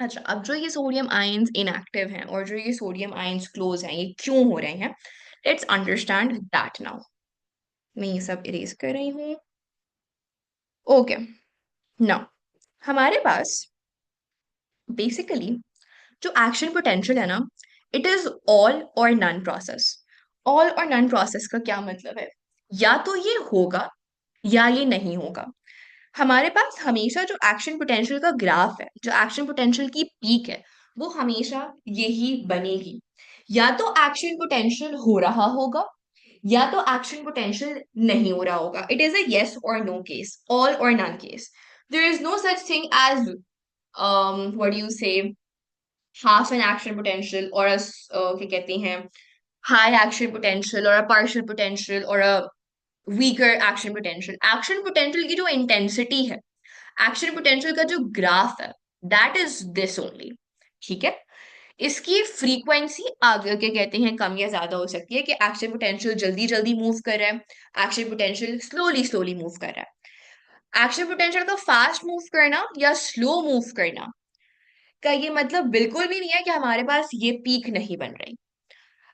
अच्छा, अब जो ये सोडियम आयंस इनएक्टिव हैं और जो ये सोडियम आयंस क्लोज हैं, ये क्यों हो रहे हैं? Let's understand that now. मैं ये सब इरेज कर रही हूँ। ओके, नाउ हमारे पास बेसिकली जो एक्शन पोटेंशियल है ना, it is all or none process. All or none process का क्या मतलब है? या तो ये होगा या ये नहीं होगा। हमारे पास हमेशा जो एक्शन पोटेंशियल का ग्राफ है, जो एक्शन पोटेंशियल की पीक है, वो हमेशा यही बनेगी। या तो एक्शन पोटेंशियल हो रहा होगा या तो एक्शन पोटेंशियल नहीं हो रहा होगा। It is a yes or no case, all or none case. There is no such thing as what do you say half an action potential और क्या कहते हैं, हाई एक्शन पोटेंशियल और अ पार्शियल पोटेंशियल और a weaker action potential. Action potential की जो intensity है, action potential का जो ग्राफ है, दैट इज दिस ओनली। ठीक है, इसकी फ्रीक्वेंसी आगे के कहते हैं कम या ज्यादा हो सकती है कि एक्शन पोटेंशियल जल्दी जल्दी मूव कर रहा है, action potential slowly slowly move कर रहा है। एक्शन पोटेंशियल का फास्ट मूव करना या स्लो मूव करना का ये मतलब बिल्कुल भी नहीं है कि हमारे पास ये पीक नहीं बन रही।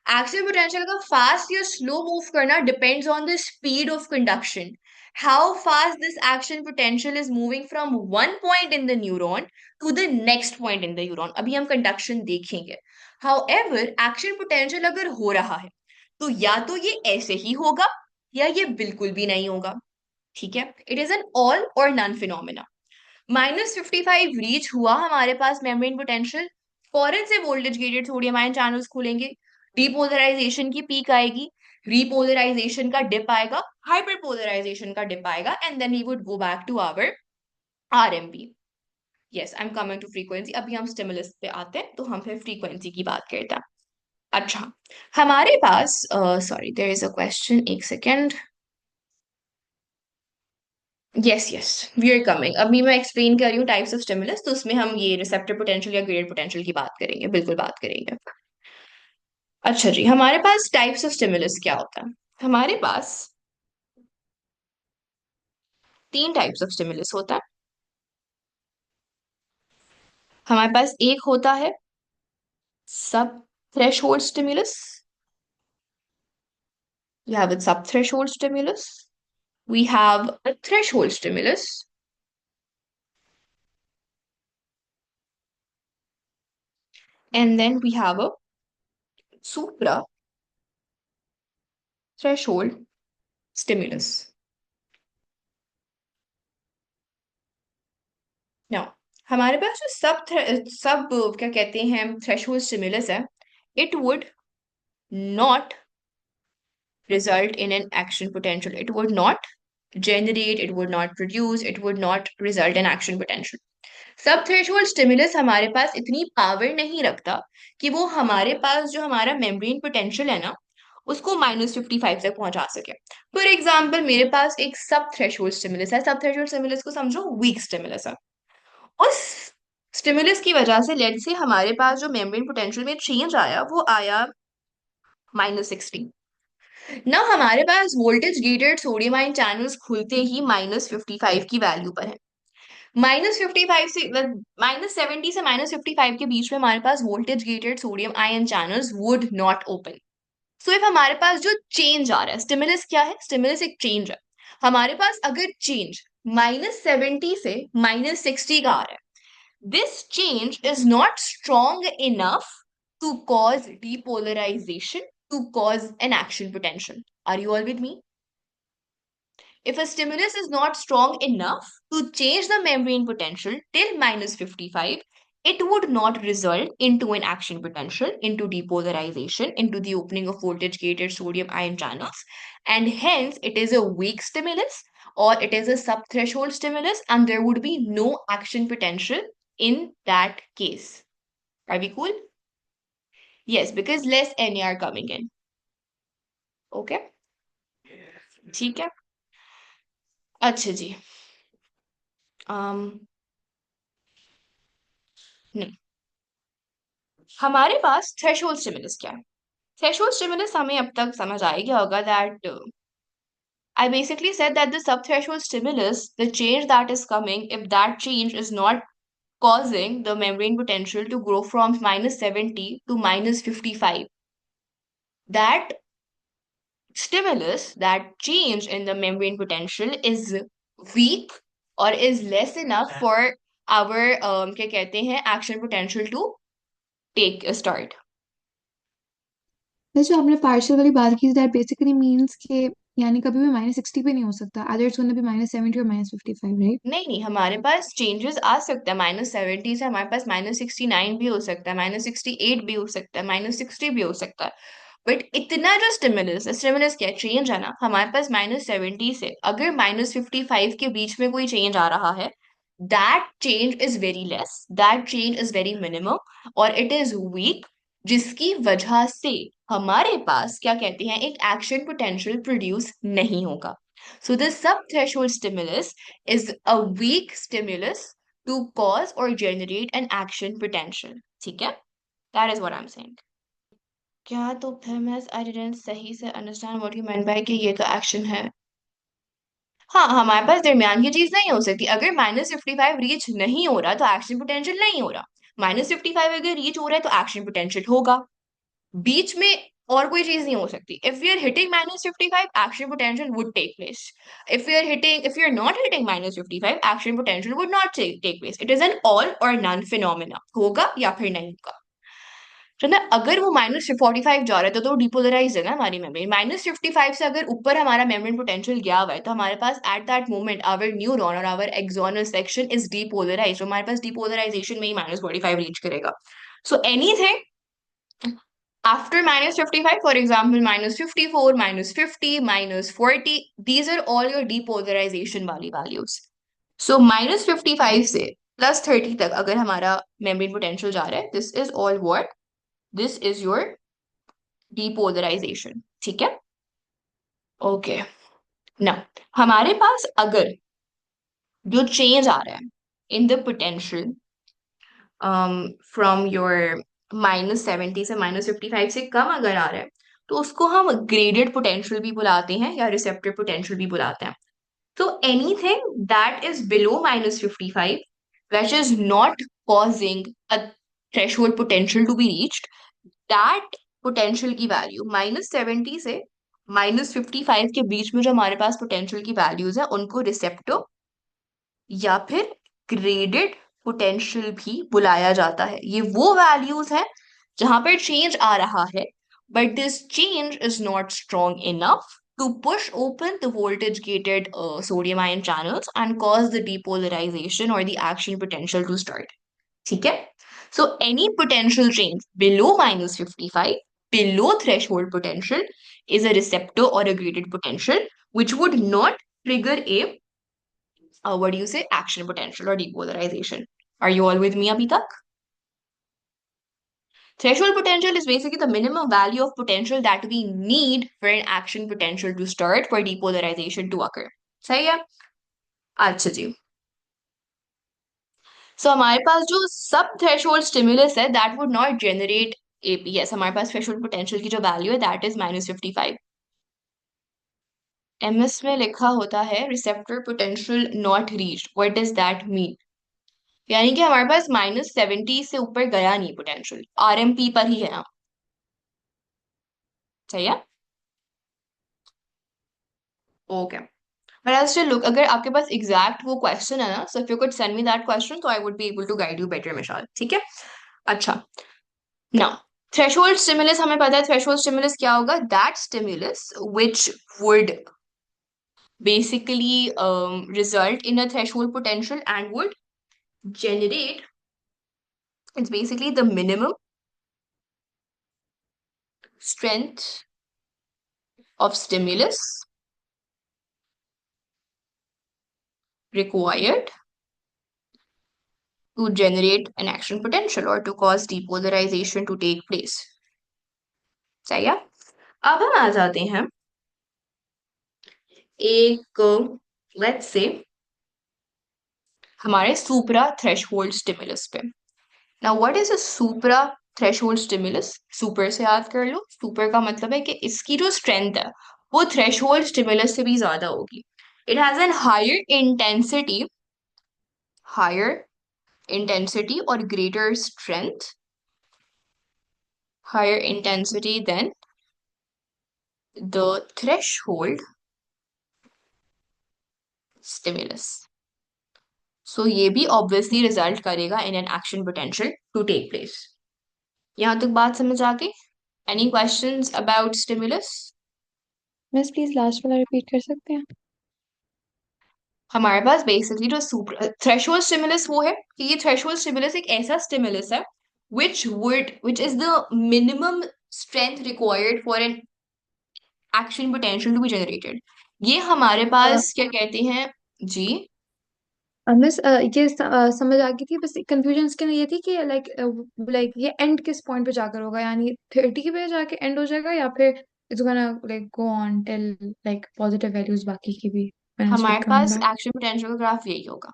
एक्शन पोटेंशियल का फास्ट या स्लो मूव करना depends on the speed of conduction, how fast this action potential is moving from one point in the neuron to the next point in the neuron. अभी हम conduction देखेंगे। However action potential अगर हो रहा है तो या तो ये ऐसे ही होगा या ये बिल्कुल भी नहीं होगा। ठीक है, it is an all or none phenomena. -55 reach हुआ हमारे पास मेम्ब्रेन पोटेंशियल, फॉरन से voltage gated sodium ion channels खुलेंगे, डीपोलराइजेशन की पीक आएगी, रीपोलराइजेशन का डिप आएगा, हाइपरपोलराइजेशन का डिप आएगा, and then we would go back to our RMB. Yes, I am coming to frequency. अभी हम स्टिमुलस पे आते हैं तो हम फिर फ्रीक्वेंसी की बात करते हैं। अच्छा, हमारे पास sorry there is a question, एक second. Yes yes, we are coming. अभी मैं एक्सप्लेन कर रही हूँ टाइप्स ऑफ स्टिमुलस, तो उसमें हम ये रिसेप्टर पोटेंशियल या ग्रेडेड पोटेंशियल की बात करेंगे, बिल्कुल बात करेंगे। अच्छा जी, हमारे पास टाइप्स ऑफ स्टिमुलस क्या होता है? हमारे पास तीन टाइप्स ऑफ स्टिमुलस होता है। हमारे पास एक होता है सब threshold stimulus, we have a subthreshold stimulus, we have a threshold stimulus, and then we have a supra threshold stimulus. Now, हमारे पास जो सब क्या कहते हैं थ्रेशोल्ड स्टिमुलस है, it would not result in an action potential. It would not generate, it would not produce, it would not result in action potential. सब threshold stimulus हमारे पास इतनी पावर नहीं रखता कि वो हमारे पास जो हमारा मेम्ब्रेन पोटेंशियल है ना, उसको -55 तक पहुंचा सके। फॉर एग्जाम्पल, मेरे पास एक सब थ्रेशोल्ड स्टिमुलस है। सब थ्रेशोल्ड स्टिमुलस को समझो वीक स्टिमुलस है। उस स्टिमुलस की वजह से लेट से हमारे पास जो मेम्ब्रेन पोटेंशियल में चेंज आया वो आया -60। ना हमारे पास voltage gated sodium ion channels खुलते ही -55 की वैल्यू पर है। -55 से -70 से -55 के बीच में हमारे पास voltage gated sodium ion channels would not open. So if हमारे पास जो चेंज आ रहा है, स्टिमुलस क्या है? स्टिमुलस एक चेंज है। हमारे पास अगर चेंज -70 से -60 का आ रहा है, this change is not strong enough to cause depolarization, to cause an action potential. Are you all with me? If a stimulus is not strong enough to change the membrane potential till -55, it would not result into an action potential, into depolarization, into the opening of voltage gated sodium ion channels, and hence it is a weak stimulus or it is a subthreshold stimulus, and there would be no action potential in that case. Are we cool? Yes, because less Na are coming in. Okay? ठीक है? अच्छा जी। um, नहीं, हमारे पास threshold stimulus क्या है? Threshold stimulus हमें अब तक समझ आ गया होगा that I basically said that the subthreshold stimulus, the change that is coming, if that change is not causing the membrane potential to grow from -70 to -55. That stimulus, that change in the membrane potential is weak or is less enough for our क्या कहते हैं action potential to take a start. जो आपने partial वाली बात की, that basically means कि यानी कभी भी -60 पे नहीं हो सकता, अदर इट्स गोना बी -70 और -55, राइट? नहीं नहीं, हमारे पास चेंजेस आ सकता है। -70 से हमारे पास -69 भी हो सकता है, -68 भी हो सकता है, -60 भी हो सकता है। बट इतना जो स्टिमुलस क्या चेंज है ना, हमारे पास -70 से अगर -55 के बीच में कोई चेंज आ रहा है, that change is very less, that change is very minimum, और इट इज वीक, जिसकी वजह से हमारे पास क्या कहते हैं एक एक्शन पोटेंशियल प्रोड्यूस नहीं होगा। So the subthreshold stimulus is a weak stimulus to cause or generate an action potential. ठीक है? That is what I'm saying. क्या तो फिर मैं I didn't सही से understand what you meant by कि ये तो action है। हाँ, हमारे पास दरमियान की चीज नहीं हो सकती। अगर -55 रीच नहीं हो रहा तो एक्शन पोटेंशियल नहीं हो रहा। -55 अगर रीच हो रहा है तो एक्शन पोटेंशियल होगा। बीच में और कोई चीज नहीं हो सकती। If we are hitting -55, action potential would take place. If you are not hitting -55, action potential would not take place. It is an all or none phenomena, होगा या फिर नहीं होगा। तो ना अगर वो -45 जा रहा है तो डिपोलराइज है ना हमारी मेमोरी। -55 से अगर ऊपर हमारा मेमोरी पोटेंशियल गया हुआ है तो हमारे पास at that moment our neuron और our axonal section is depolarise. तो हमारे पास डिपोलराइजेशन में ही -45 रीच करेगा। So anything after -55, for example, -54, -50, -40, these are all your depolarization वाली values. So -55 से +30 तक अगर हमारा membrane potential जा रहा है, this is all what? This is your depolarization. ठीक है? Okay. Now, हमारे पास अगर जो change आ रहा है in the potential from your -70 से -55 से कम अगर आ रहा है तो उसको हम ग्रेडेड पोटेंशियल भी बुलाते हैं या रिसेप्टर पोटेंशियल भी बुलाते हैं। तो anything that is below -55 which is not causing a threshold potential to be reached, that potential की वैल्यू -70 से -55 के बीच में जो हमारे पास पोटेंशियल की वैल्यूज है उनको रिसेप्टर या फिर ग्रेडेड पोटेंशियल भी बुलाया जाता है। ये वो वैल्यूज है जहां पर चेंज आ रहा है, but this change is not strong enough to push open the voltage gated sodium ion channels and cause the depolarization or the action potential to start. ठीक है? So any potential change below -55, below threshold potential, is a receptor or a graded potential which would not trigger a what do you say, action potential or depolarization. Are you all with me abhi tak? Threshold potential is basically the minimum value of potential that we need for an action potential to start for depolarization to occur. सही है? अच्छा जी। So हमारे पास जो सब threshold stimulus है that would not generate AP. Yes, हमारे पास threshold potential की जो वैल्यू है that is -55. MS में लिखा होता है receptor potential not reached. What does that mean? यानी कि हमारे पास -70 से ऊपर गया नहीं पोटेंशियल, RMP पर ही है हम। सही है? Okay. But I still look, अगर आपके पास एग्जैक्ट वो क्वेश्चन है ना, so if you could send me that question तो I would be able to guide you better Mishal. ठीक है? अच्छा। नाउ थ्रेशोल्ड स्टिमुलस हमें पता है, थ्रेशोल्ड स्टिमुलस क्या होगा? That stimulus which would basically result in a threshold potential and would generate, it's basically the minimum strength of stimulus required to generate an action potential or to cause depolarization to take place. सही है? अब हम आ जाते हैं एक, let's say हमारे सुप्रा threshold stimulus पे। Now what is a supra threshold stimulus? Super से याद कर लो। सुपर का मतलब है कि इसकी जो स्ट्रेंथ है वो थ्रेशोल्ड स्टिमुलस से भी ज्यादा होगी। It has an higher intensity or greater strength, higher intensity than the threshold stimulus. So ये भी ऑब्वियसली रिजल्ट करेगा in an action potential to take place. यहां तक बात समझ आ गई? Any questions about stimulus? Miss please last वाला रिपीट कर सकते हैं? हमारे पास बेसिकली जो सुपर थ्रेशोल्ड स्टिमुलस वो है कि ये थ्रेशोल्ड स्टिमुलस एक ऐसा स्टिमुलस है which is the minimum strength required for an action potential to be generated। ये हमारे पास क्या कहते हैं जी। मिस ये समझ आ गई थी, बस कंफ्यूजन इसके लिए ये थी कि लाइक ये एंड किस पॉइंट पे जाकर होगा, यानी 30 पे जाके एंड हो जाएगा या फिर it's gonna like go on till like positive values बाकी की भी व्हेन इट्स हमारे कमिंग पास बैक। एक्शन पोटेंशियल का ग्राफ यही होगा।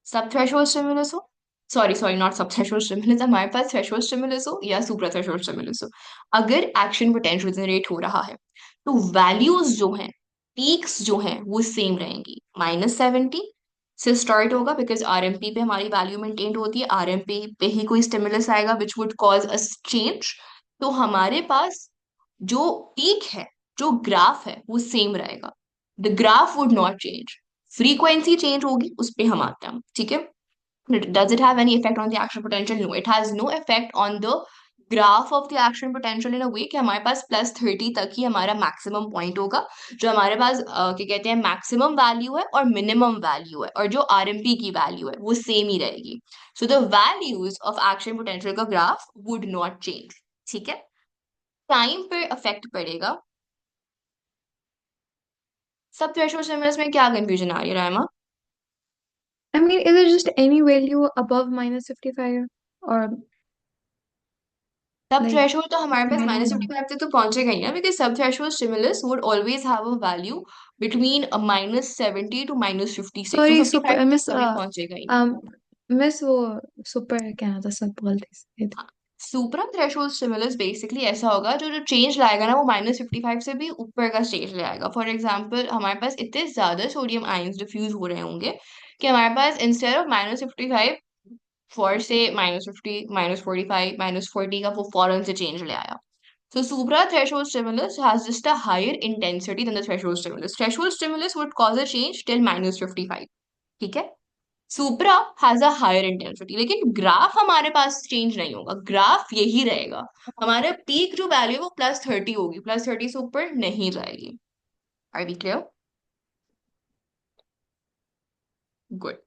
सब थ्रेशोल्ड स्टिमुलस हो, सॉरी सॉरी नॉट सब थ्रेशोल्ड स्टिमुलस, हमारे पास थ्रेशोल्ड स्टिमुलस हो या सुप्रा थ्रेशोल्ड स्टिमुलस हो, अगर एक्शन पोटेंशियल जनरेट हो रहा है तो वैल्यूज जो हैं, पीक्स जो हैं वो सेम रहेंगी। -70 से स्टार्ट होगा बिकॉज आरएमपी पे हमारी वैल्यू मेंटेन होती है, आरएमपी पे ही कोई स्टिमुलस आएगा which would cause a change. तो हमारे पास जो पीक है, जो ग्राफ है वो सेम रहेगा, the graph would not change. Frequency change होगी, उस पे हम आते हैं, ठीक है। Does it have any effect on the action potential? No, it has no effect on the graph of the action potential in a way कि हमारे पास +30 तक ही हमारा मैक्सिमम पॉइंट होगा। जो हमारे पास क्या कहते हैं मैक्सिमम वैल्यू है और मिनिमम वैल्यू है और जो आरएमपी की वैल्यू है वो सेम ही रहेगी। So the values of action potential का ग्राफ वुड नॉट चेंज, ठीक है। टाइम पे अफेक्ट पड़ेगा। सब थ्रेशोल्ड स्टिमुलस में क्या कंफ्यूजन आ रही है Raima? I mean is it just any value above -55 और सब लाइक थ्रेशोल्ड तो हमारे पास मिनिमम? -55 तक तो पहुंचेगा ही ना, because sub threshold stimulus would always have a value between -70 to -56, तो सॉरी 55 सुपर तक मिस कभी पहुंचेगा ही नहीं। मिस वो सुपर कहना था, सब बोलते थे। सुपरा थ्रेशोल्ड स्टिमुलस बेसिकली ऐसा होगा जो जो चेंज लाएगा ना वो -55 से भी ऊपर का स्टेज ले आएगा। फॉर एग्जाम्पल हमारे पास इतने ज्यादा सोडियम आयंस डिफ्यूज हो रहे होंगे कि हमारे पास इंस्टेड ऑफ -55 फॉर से -50 -45 -40 का वो फौरन से चेंज ले आया। So suprathreshold stimulus has just a higher intensity than the threshold stimulus. Threshold stimulus would cause a change till -55, ठीक है। सुप्रा हैज अ हायर इंटेंसिटी, लेकिन ग्राफ हमारे पास चेंज नहीं होगा, ग्राफ यही रहेगा। हमारे पीक जो वैल्यू है वो +30 होगी, +30 से ऊपर नहीं जाएगी। Are we clear? Good.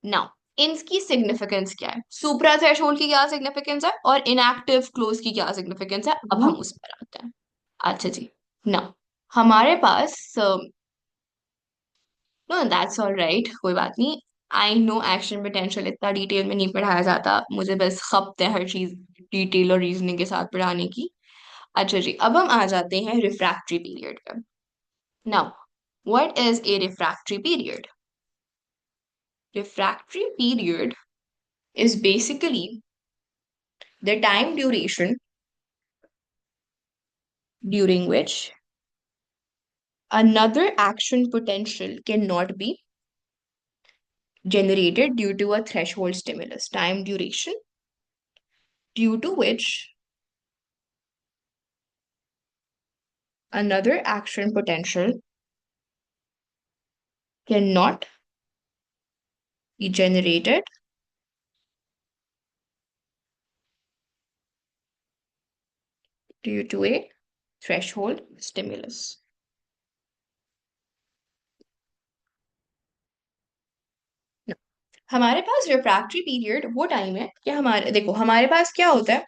Now इनकी सिग्निफिकेंस क्या है, सुप्रा थ्रेशोल्ड की क्या सिग्निफिकेंस है और इनएक्टिव क्लोज की क्या सिग्निफिकेंस है, अब हम उस पर आते हैं। अच्छा जी। नाउ हमारे पास नो दैट्स ऑल राइट, कोई बात नहीं। आई नो एक्शन पोटेंशियल इतना डिटेल में नहीं पढ़ाया जाता, मुझे बस खपत है हर चीज डिटेल और रीजनिंग के साथ पढ़ाने की। अच्छा जी, अब हम आ जाते हैं रिफ्रैक्टरी पीरियड पर। Now what is a refractory period? Refractory period is basically the time duration during which another action potential cannot be generated due to a threshold stimulus. Time duration due to which another action potential cannot be generated due to a threshold stimulus. Now, हमारे पास refractory period वो time है कि हमारे देखो हमारे पास क्या होता है,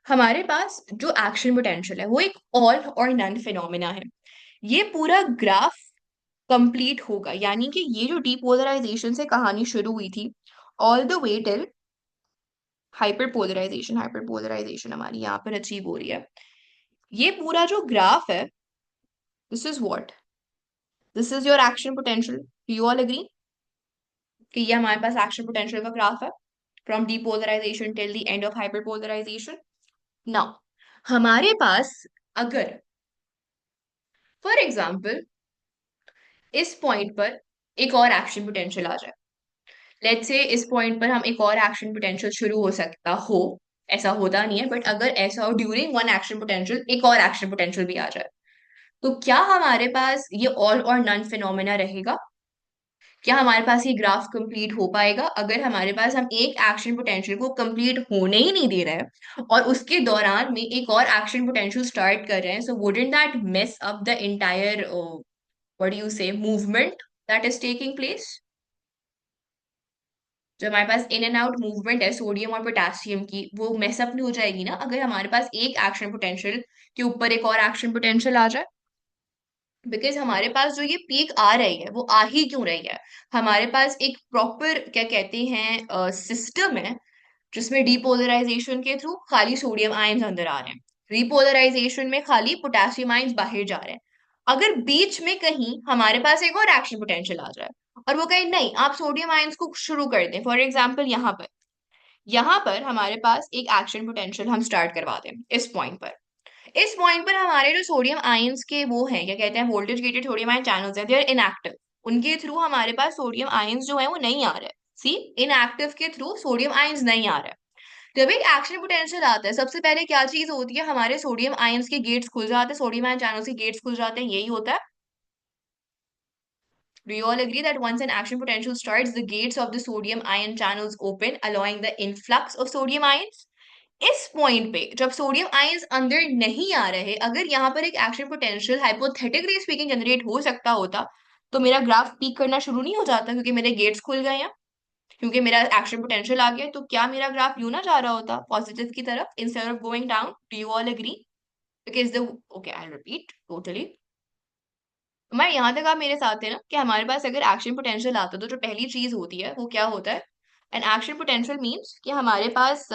हमारे पास जो एक्शन पोटेंशियल है वो एक ऑल और नन फिनोमिना है। ये पूरा ग्राफ कंप्लीट होगा, यानी कि ये जो डीपोलराइजेशन से कहानी शुरू हुई थी all the way till hyperpolarization, hyperpolarization हमारी यहाँ पर अचीव हो रही है। ये पूरा जो ग्राफ है, this is what, this is your action potential. You all agree कि ये हमारे पास एक्शन पोटेंशियल का ग्राफ है from depolarization till the end of hyperpolarization. Now हमारे पास अगर फॉर एग्जाम्पल इस पॉइंट पर एक और एक्शन पोटेंशियल आ जाए, लेट्स से इस पॉइंट पर हम एक और एक्शन पोटेंशियल शुरू हो सकता हो, ऐसा होता नहीं है, बट अगर ऐसा हो ड्यूरिंग वन एक्शन पोटेंशियल एक और एक्शन पोटेंशियल भी आ जाए, तो क्या हमारे पास ये ऑल और नन फिनोमेना रहेगा? क्या हमारे पास ये ग्राफ कंप्लीट हो पाएगा अगर हमारे पास हम एक एक्शन पोटेंशियल को कंप्लीट होने ही नहीं दे रहे हैं और उसके दौरान में एक और एक्शन पोटेंशियल स्टार्ट कर रहे हैं? So wouldn't that mess up the entire what do you say movement that is taking place? जो हमारे पास इन एंड आउट मूवमेंट है सोडियम और पोटेशियम की, वो मेसअप नहीं हो जाएगी ना अगर हमारे पास एक एक्शन पोटेंशियल के ऊपर एक और एक्शन पोटेंशियल आ जाए? बिकॉज हमारे पास जो ये पीक आ रही है वो आ ही क्यों रही है? हमारे पास एक प्रॉपर क्या कहते हैं सिस्टम है जिसमें डीपोलराइजेशन के थ्रू खाली सोडियम आयंस अंदर आ रहे हैं, रिपोलराइजेशन में खाली पोटेशियम आयंस बाहर जा रहे हैं। अगर बीच में कहीं हमारे पास एक और एक्शन पोटेंशियल आ जाए और वो कहे नहीं आप सोडियम आयंस को शुरू कर दें, फॉर एग्जाम्पल यहाँ पर हमारे पास एक एक्शन पोटेंशियल हम स्टार्ट करवा दें इस पॉइंट पर हमारे जो सोडियम आयंस के वो हैं क्या कहते हैं voltage gated sodium ion channels हैं, दे आर इनएक्टिव। उनके थ्रू हमारे पास सोडियम आयंस जो है वो नहीं आ रहे। सी, इनएक्टिव के थ्रू सोडियम आयंस नहीं आ रहे। जब एक एक्शन पोटेंशियल आता है सबसे पहले क्या चीज होती है, हमारे सोडियम आयंस के गेट्स खुल जाते हैं, सोडियम आयन चैनल्स के गेट्स खुल जाते हैं, यही होता है। Do you all agree that once an action potential starts, the gates of the sodium ion channels open, allowing the influx of sodium ions? इस पॉइंट पे जब सोडियम आयंस अंदर नहीं आ रहे, अगर यहाँ पर एक action potential hypothetically speaking generate हो सकता होता, तो मेरा ग्राफ पीक करना शुरू नहीं हो जाता क्योंकि मेरे गेट्स खुल गए हैं, क्योंकि मेरा एक्शन पोटेंशियल आ गया, तो क्या मेरा ग्राफ यूं ना जा रहा होता पॉजिटिव की तरफ instead of going down? Do you all agree? Because the okay I repeat totally, मैं यहाँ तक आप मेरे साथ थे ना कि हमारे पास अगर एक्शन पोटेंशियल आता है तो जो पहली चीज होती है वो क्या होता है? एन एक्शन पोटेंशियल मीन्स कि हमारे पास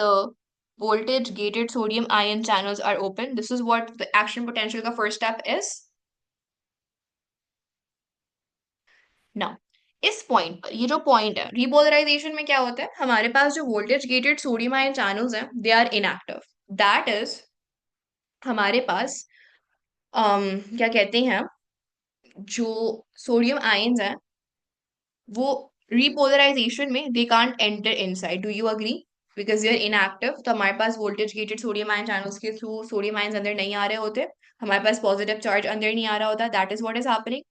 voltage gated sodium ion channels are open, this is what the action potential का फर्स्ट स्टेप इज। नाउ इस पॉइंट पर ये जो पॉइंट है रिपोलराइजेशन में क्या होता है, हमारे पास जो voltage gated sodium ion channels हैं they are inactive. That is हमारे पास क्या कहते हैं जो सोडियम आयंस हैं वो रिपोलराइजेशन में they can't enter inside. Do you agree? Because they are inactive, तो हमारे पास voltage gated sodium ion channels के थ्रू सोडियम आयंस अंदर नहीं आ रहे होते, हमारे पास पॉजिटिव चार्ज अंदर नहीं आ रहा होता। That is what is happening.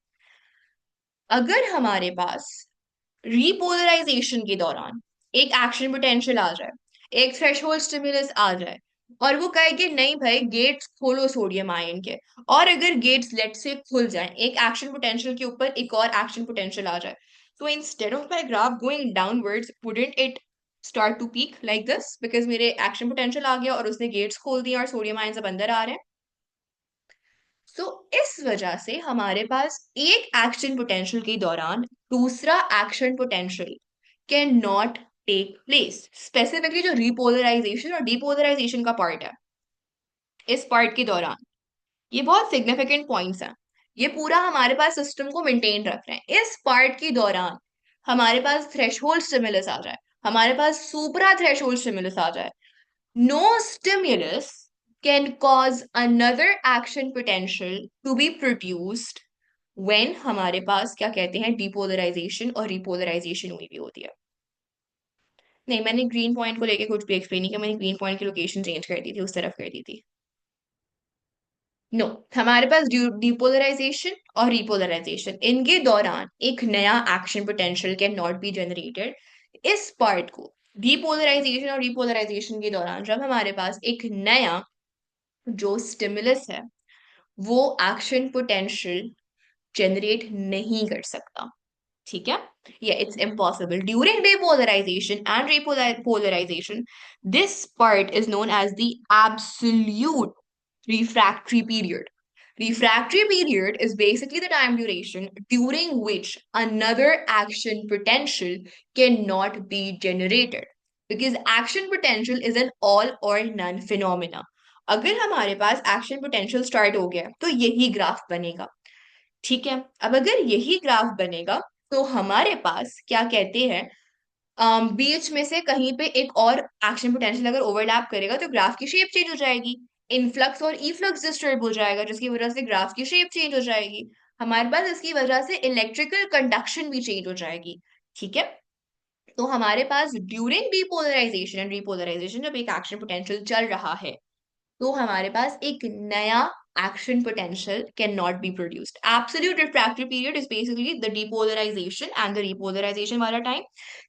अगर हमारे पास रिपोलराइजेशन के दौरान एक एक्शन पोटेंशियल आ जाए, एक थ्रेशोल्ड स्टिमुलस आ जाए और वो कहे कि नहीं भाई गेट्स खोलो सोडियम आयन के, और अगर गेट्स लेट से खुल जाए एक एक्शन पोटेंशियल के ऊपर एक और एक्शन पोटेंशियल आ जाए, तो instead of my graph going downwards wouldn't it start to peak like this? Because मेरे एक्शन पोटेंशियल आ गया और उसने गेट्स खोल दिया और सोडियम आयन अब अंदर आ रहे हैं। सो इस वजह से हमारे पास एक एक्शन पोटेंशियल के दौरान दूसरा action potential can not take place. Specifically जो रिपोलराइजेशन और डिपोलराइजेशन का पार्ट है, इस पार्ट के दौरान ये बहुत सिग्निफिकेंट पॉइंट्स हैं, ये पूरा हमारे पास सिस्टम को मेंटेन रख रहे हैं। इस पार्ट के दौरान हमारे पास थ्रेशोल्ड स्टिमुलस आ जाए, हमारे पास सुपरा थ्रेशोल्ड स्टिमुलस आ जाए, no stimulus can cause another action potential to be produced when हमारे पास क्या कहते हैं डिपोलराइजेशन और रिपोलराइजेशन हुई भी होती है। नहीं, मैंने ग्रीन पॉइंट को लेके कुछ भी एक्सप्लेन नहीं किया, मैंने ग्रीन पॉइंट की लोकेशन चेंज कर दी थी, उस तरफ कर दी थी। नो, हमारे पास डिपोलराइजेशन और रिपोलराइजेशन इनके दौरान एक नया action potential can not be generated. इस पार्ट को डिपोलराइजेशन और रिपोलराइजेशन के दौरान जब हमारे पास एक नया जो स्टिमुलस है वो एक्शन पोटेंशियल जनरेट नहीं कर सकता। ठीक है, या it's impossible during depolarisation and repolarisation. This part is known as the absolute refractory period. Refractory period is basically the time duration during which another action potential cannot be generated. Because action potential is an all or none phenomena. अगर हमारे पास action potential start हो गया तो यही graph बनेगा। ठीक है, अब अगर यही ग्राफ बनेगा तो हमारे पास क्या कहते हैं बीच में से कहीं पे एक और एक्शन पोटेंशियल अगर ओवरलैप करेगा तो ग्राफ की शेप चेंज हो जाएगी, इनफ्लक्स और ईफ्लक्स डिस्टर्ब हो जाएगा जिसकी वजह से ग्राफ की शेप चेंज हो जाएगी, हमारे पास इसकी वजह से इलेक्ट्रिकल कंडक्शन भी चेंज हो जाएगी। ठीक है, तो हमारे पास ड्यूरिंग डीपोलराइजेशन एंड रीपोलराइजेशन जब एक एक्शन पोटेंशियल चल रहा है, तो हमारे पास एक नया action potential can not be produced. Absolute refractory period is basically the depolarisation and the repolarisation वाला टाइम.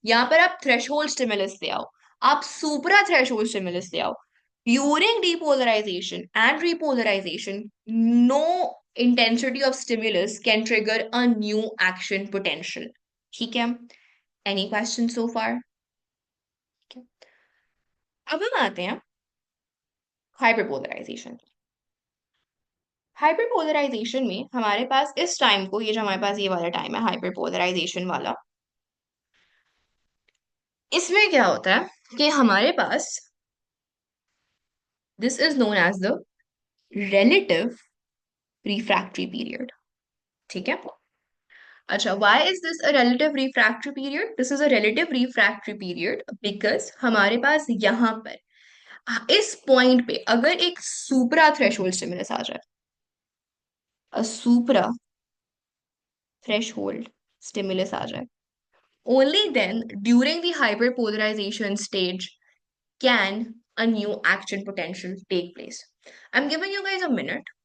यहाँ पर आप थ्रेशोल्ड स्टिमुलस ले आओ, आप सुपरा थ्रेशोल्ड स्टिमुलस ले आओ. During depolarisation and repolarisation, no intensity of stimulus can trigger a new action potential. ठीक है? Any questions so far? अब हम आते हैं हाइपरपोलराइजेशन. हाइपरपोलराइजेशन में हमारे पास इस टाइम को, ये जो हमारे पास ये वाला टाइम है हाइपरपोलराइजेशन वाला, इसमें क्या होता है कि हमारे पास this is known as the relative refractory period. ठीक है? अच्छा, why is this a relative refractory period? This is a relative refractory period because हमारे पास यहाँ पर इस पॉइंट पे अगर एक सुपरा थ्रेशोल्ड स्टिमुलस आ जाए, अ सुपरा थ्रेशोल्ड स्टिमुलस आ जाए, only then during the hyperpolarization stage can a new action potential take place. I'm giving you guys a minute.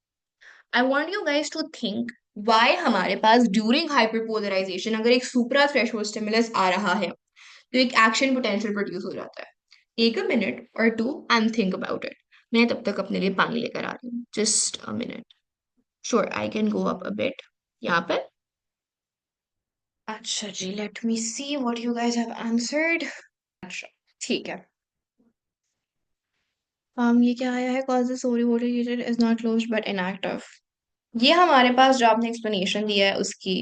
I want you guys to think why हमारे पास during hyperpolarization अगर एक supra threshold stimulus आ रहा है तो एक action potential produce हो जाता है. Take a minute or two and think about it. मैं तब तक अपने लिए पानी लेकर आ रही हूँ. Just a minute. Sure, I can go up a bit. यहाँ पे. अच्छा जी, let me see what you guys have answered. अच्छा, ठीक है. ये क्या आया है? Cause the sodium water heater is not closed but inactive. ये हमारे पास जो आपने एक्सप्लेनेशन दिया है उसकी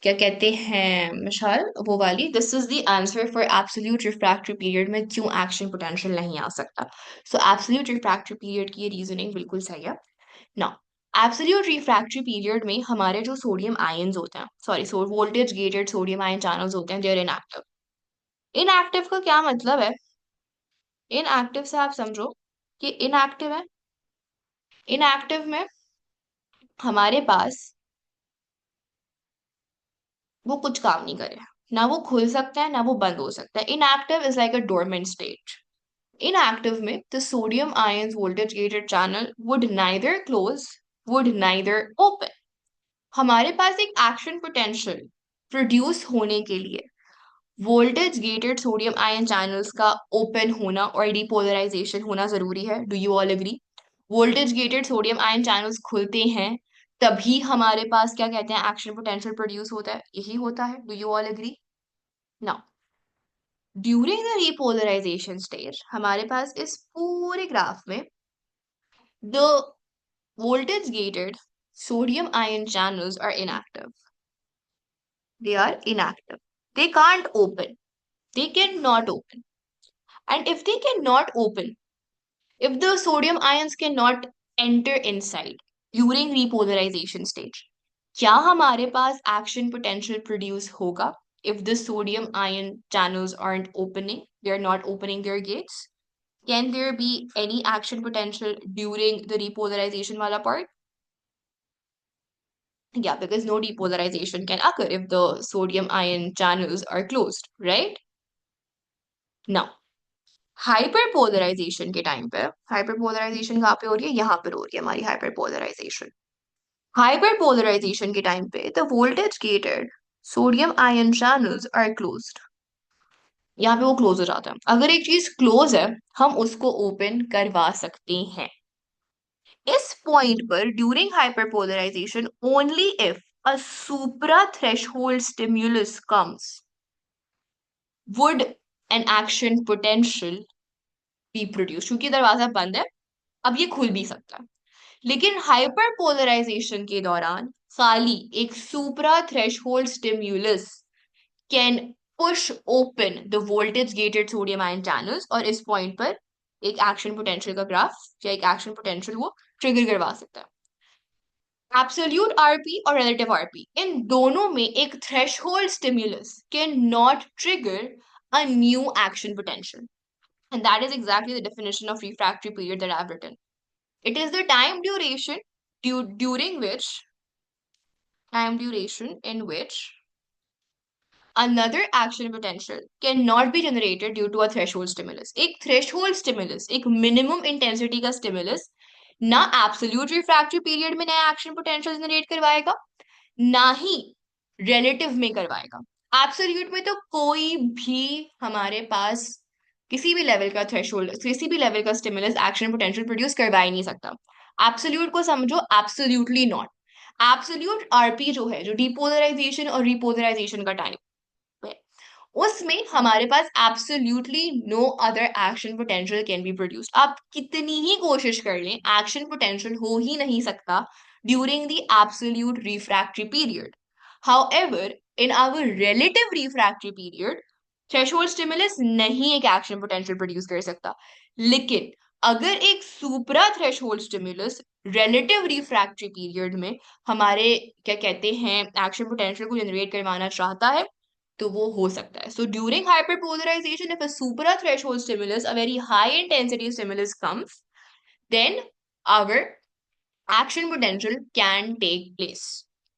क्या कहते हैं मिसाल, वो वाली, this is the answer for absolute refractory period में क्यों एक्शन पोटेंशियल नहीं आ सकता. सो एब्सोल्यूट रिफ्रैक्टरी पीरियड की ये रीजनिंग बिल्कुल सही है. नाउ एब्सोल्यूट रिफ्रैक्टरी पीरियड में हमारे जो सोडियम आयंस होते हैं, sorry voltage gated sodium ion channels होते हैं, देयर इनएक्टिव. इनएक्टिव का क्या मतलब है? इनएक्टिव से आप समझो कि इनएक्टिव है, इनएक्टिव में हमारे पास वो कुछ काम नहीं करे, ना वो खुल सकता है ना वो बंद हो सकता है. Inactive is like a dormant state. Inactive में the sodium ions voltage gated channel would neither close, would neither open. हमारे पास एक एक्शन पोटेंशियल प्रोड्यूस होने के लिए voltage gated sodium ion channels का ओपन होना और डिपोलराइजेशन होना जरूरी है. Do you all agree? Voltage gated sodium ion channels खुलते हैं तभी हमारे पास क्या कहते हैं एक्शन पोटेंशियल प्रोड्यूस होता है. यही होता है. Do you all agree? Now during the repolarisation stage हमारे पास इस पूरे ग्राफ में the voltage gated sodium ion channels are inactive. They are inactive. They can't open. They cannot open. And if they cannot open, if the sodium ions cannot enter inside during repolarization stage, क्या हमारे पास action potential produce होगा if the sodium ion channels aren't opening, they're not opening their gates? Can there be any action potential during the repolarization wala part? Yeah, because no depolarization can occur if the sodium ion channels are closed, right? Now, hyperpolarisation के time पे, hyperpolarisation कहाँ पे हो रही है? यहाँ पर हो रही है हमारी हाइपरपोलराइजेशन. हाइपरपोलराइजेशन के टाइम पे the voltage gated sodium ion channels are closed. यहाँ पे वो क्लोज हो जाता है. अगर एक चीज क्लोज है हम उसको ओपन करवा सकते हैं. इस पॉइंट पर during hyperpolarisation only if a supra threshold stimulus comes would an action potential be produced. क्योंकि दरवाजा बंद है, अब ये खुल भी सकता है. लेकिन हाइपरपोलराइजेशन के दौरान खाली एक supra threshold stimulus can push open the voltage gated sodium ion channels और इस पॉइंट पर एक एक्शन पोटेंशियल का ग्राफ या एक एक्शन पोटेंशियल वो ट्रिगर करवा सकता है. एब्सोल्यूट आरपी और रिलेटिव आरपी, इन दोनों में एक threshold stimulus can not trigger a new action potential. And that is exactly the definition of refractory period that I've written. It is the during which time duration in which another action potential cannot be generated due to a threshold stimulus. एक threshold stimulus, एक minimum intensity का stimulus ना absolute refractory period में नया action potential generate करवाएगा, ना ही relative में करवाएगा। absolute में तो कोई भी हमारे पास किसी भी लेवल का थ्रेशोल्ड, किसी भी लेवल का स्टिमुलस एक्शन पोटेंशियल प्रोड्यूस करवा ही नहीं सकता। एब्सोल्यूट को समझो एब्सोल्युटली नॉट। एब्सोल्यूट आरपी जो है, जो डिपोलराइजेशन और रिपोलराइजेशन का टाइम है, उसमें हमारे पास absolutely no other action potential can be produced. आप कितनी ही कोशिश कर लें, एक्शन पोटेंशियल हो ही नहीं सकता during the absolute refractory period. However in our relative refractory period threshold stimulus नहीं एक एक्शन पोटेंशियल प्रोड्यूस कर सकता। लेकिन अगर एक supra threshold stimulus relative refractory period में हमारे क्या कहते हैं एक्शन पोटेंशियल को जनरेट करवाना चाहता है, तो वो हो सकता है। So during hyperpolarisation, if a supra threshold stimulus, a very high intensity stimulus comes, then our action potential can take place.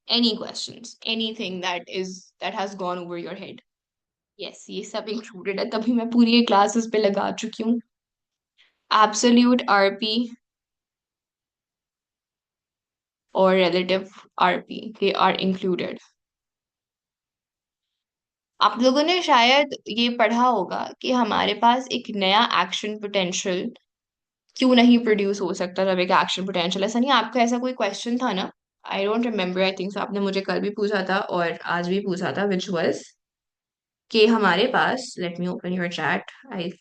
Any questions, anything that has gone over your head? Yes, ये सब included है, तभी मैं पूरी classes पे लगा चुकी हूँ। Absolute RP और relative RP, they are included. आप लोगों ने शायद ये पढ़ा होगा कि हमारे पास एक नया एक्शन पोटेंशियल क्यों नहीं प्रोड्यूस हो सकता जब एक एक्शन पोटेंशियल, ऐसा नहीं, आपका ऐसा कोई क्वेश्चन था ना? I don't remember, I think so आपने मुझे कल भी पूछा था और आज भी पूछा था, विच वाज कि हमारे पास, let me open your chat, I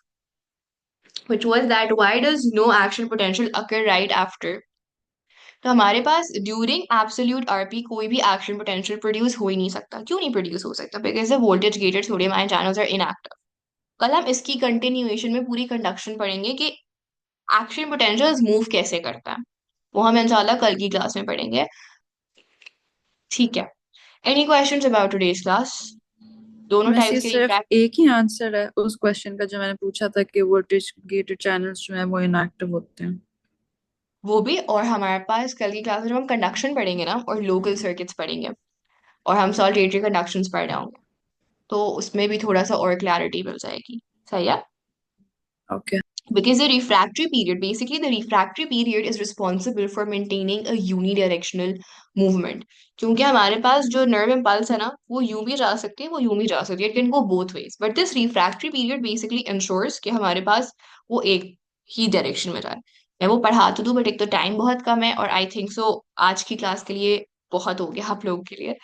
which was that why does no action potential occur right after। तो हमारे पास ड्यूरिंग एब्सोल्यूट आरपी कोई भी एक्शन पोटेंशियल प्रोड्यूस हो ही नहीं सकता। क्यों नहीं प्रोड्यूस हो सकता? Because the voltage gated sodium ion channels are inactive. कल हम इसकी कंटिन्यूएशन में पूरी कंडक्शन पढ़ेंगे कि एक्शन पोटेंशियल्स मूव कैसे करता है, वो हम इंशाल्लाह कल की क्लास में पढ़ेंगे। ठीक है, any questions about today's class? दोनों बस ये टाइप्स के सिर्फ रिफ्रैक्ट, एक ही आंसर है उस क्वेश्चन का जो मैंने पूछा था कि वोल्टेज गेटेड चैनल्स जो है वो इनएक्टिव होते हैं। वो भी। और हमारे पास कल की क्लास में जब हम कंडक्शन पढ़ेंगे ना और लोकल सर्किट्स पढ़ेंगे और हम सॉल्टेटरी कंडक्शंस पढ़ रहे होंगे, तो उसमें भी थोड़ा सा और क्लैरिटी मिल जाएगी। सही है? Okay. Because the refractory period, basically the refractory period is responsible for maintaining a unidirectional movement। क्योंकि हमारे पास जो नर्व इम्पल्स है ना, वो यूं भी जा सकती है, वो यूं भी जा सकती है, it can go both ways, but this refractory period basically ensures कि हमारे पास वो एक ही डायरेक्शन में जाए। मैं वो पढ़ा तो दूं, बट एक तो टाइम बहुत कम है और आई थिंक सो आज की क्लास के लिए बहुत हो गया आप लोगों के लिए।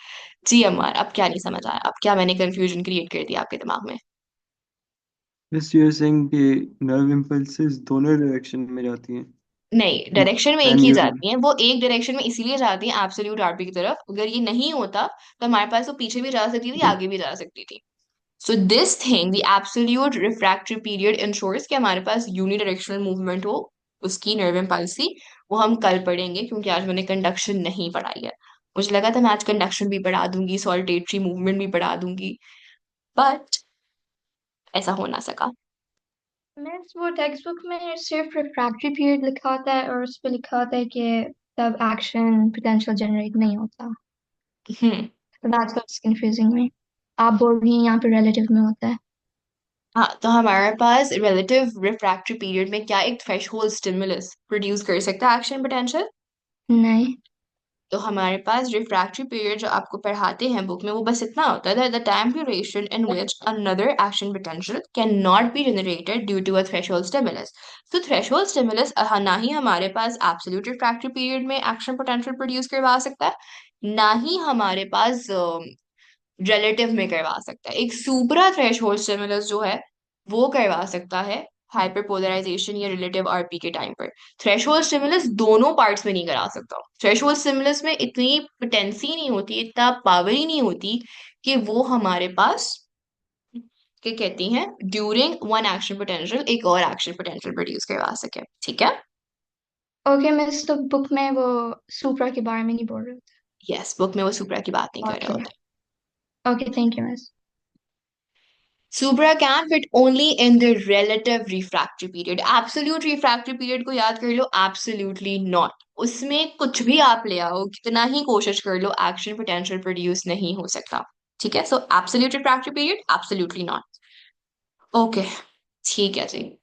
जी अमर, अब क्या नहीं समझ आया? अब क्या मैंने कंफ्यूजन क्रिएट कर दिया आपके दिमाग में? बस यू आर सेइंग कि नर्व इम्पल्सेस दोनों डायरेक्शन में जाती हैं नहीं, डायरेक्शन में एक एंड ही न्यूरल। जाती हैं, वो एक डायरेक्शन में इसीलिए जाती हैं एब्सोल्यूट आरपी की तरफ। अगर ये नहीं होता तो हमारे पास वो पीछे भी जा सकती थी, आगे भी जा सकती थी। So this thing, the absolute refractory period ensures कि हमारे पास यूनिडायरेक्शनल मूवमेंट हो, उसकी नर्व इम्पल्स की। वो हम कल पढ़ेंगे क्योंकि आज मैंने कंडक्शन नहीं पढ़ाई है। मुझे लगा था मैं आज कंडक्शन भी पढ़ा दूंगी, सॉल्टेटरी मूवमेंट भी पढ़ा दूंगी, बट ऐसा हो ना सका। मिस वो टेक्स्ट बुक में सिर्फ रिफ्रैक्टरी पीरियड लिखा होता है और उस पर लिखा होता है कि तब एक्शन पोटेंशियल जनरेट नहीं होता। हम्म। तो दैट्स व्हाट्स कंफ्यूजिंग मी। आप बोल रही हैं यहाँ पे रिलेटिव में होता है। हाँ, तो हमारे पास रिलेटिव रिफ्रैक्टरी पीरियड में क्या एक थ्रेशोल्ड स्टिमुलस प्रोड्यूस कर सकता है एक्शन पोटेंशियल? नहीं। तो हमारे पास रिफ्रैक्टरी पीरियड जो आपको पढ़ाते हैं बुक में, वो बस इतना होता है, the time duration in which another action potential can not be generated due to a threshold stimulus. तो थ्रेशोल्ड स्टिमुलस ना ही हमारे पास एब्सोल्यूट रिफ्रैक्टरी पीरियड में एक्शन पोटेंशियल प्रोड्यूस करवा सकता है, ना ही हमारे पास रिलेटिव में करवा सकता है। एक सुपरा थ्रेशोल्ड स्टिमुलस जो है वो करवा सकता है हाइपरपोलराइजेशन या रिलेटिव आरपी के टाइम पर। थ्रेशोल्ड स्टिमुलस दोनों पार्ट्स में नहीं करा सकता। थ्रेशोल्ड स्टिमुलस में इतनी पोटेंसी नहीं होती, इतना पावर ही नहीं होती कि वो हमारे पास क्या कहती हैं ड्यूरिंग वन एक्शन पोटेंशियल एक और एक्शन पोटेंशियल प्रोड्यूस करवा सके। ठीक है? ओके मिस, तो बुक में वो सुपरा के बारे में नहीं बोल रहे यस, बुक में वो सुपरा की बात नहीं कर रहे होते। होते। Okay okay, thank you miss. Supra can fit only in the relative refractory period। absolute refractory period को याद कर लो, absolutely not। उसमें कुछ भी आप ले आओ, कितना ही कोशिश कर लो, एक्शन पोटेंशियल प्रोड्यूस नहीं हो सकता। ठीक है, सो absolute refractive period absolutely not. Okay, ठीक है जी।